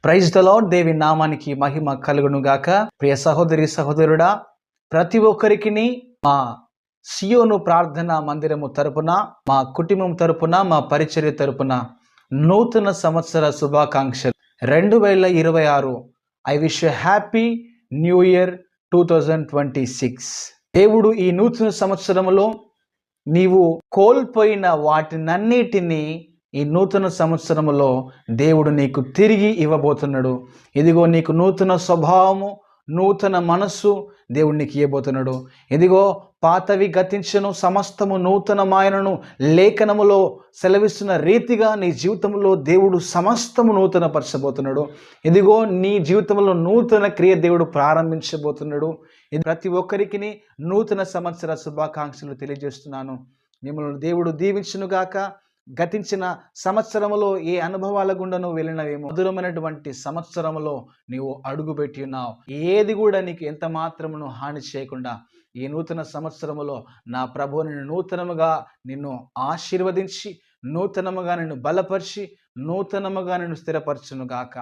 Praise the lord. దేవి నామానికి మహిమ కలుగును గాక. ప్రియ సహోదరి సహోదరుడా, ప్రతి ఒక్కరికి మా సియోను ప్రార్థన మందిరము తరపున, మా కుటుంబం తరపున, మా పరిచర్య తరపున నూతన సంవత్సర శుభాకాంక్షలు. 2026 I wish happy new year 2026. దేవుడు ఈ నూతన సంవత్సరంలో నీవు కోల్పోయిన వాటినన్నిటినీ ఈ నూతన సంవత్సరములో దేవుడు నీకు తిరిగి ఇవ్వబోతున్నాడు. ఇదిగో నీకు నూతన స్వభావము, నూతన మనస్సు దేవుడు నీకు ఇవ్వబోతున్నాడు. ఇదిగో పాతవి గతించను, సమస్తము నూతనమాయనను లేఖనములో సెలవిస్తున్న రీతిగా నీ జీవితంలో దేవుడు సమస్తము నూతన పరచబోతున్నాడు. ఇదిగో నీ జీవితంలో నూతన క్రియ దేవుడు ప్రారంభించబోతున్నాడు. ఇది ప్రతి ఒక్కరికి నూతన సంవత్సర శుభాకాంక్షలు తెలియజేస్తున్నాను. మిమ్మల్ని దేవుడు దీవించునుగాక. గతించిన సంవత్సరంలో ఏ అనుభవాల గుండా నువ్వు వెళ్ళినవేమో, మధురమైనటువంటి సంవత్సరంలో నీవు అడుగుపెట్టి ఉన్నావు. ఏది కూడా నీకు ఎంత మాత్రమును హాని చేయకుండా ఈ నూతన సంవత్సరములో నా ప్రభువు నిన్ను నూతనముగా నిన్ను ఆశీర్వదించి, నూతనముగా నిన్ను బలపరిచి, నూతనముగా నిన్ను స్థిరపరచునుగాక.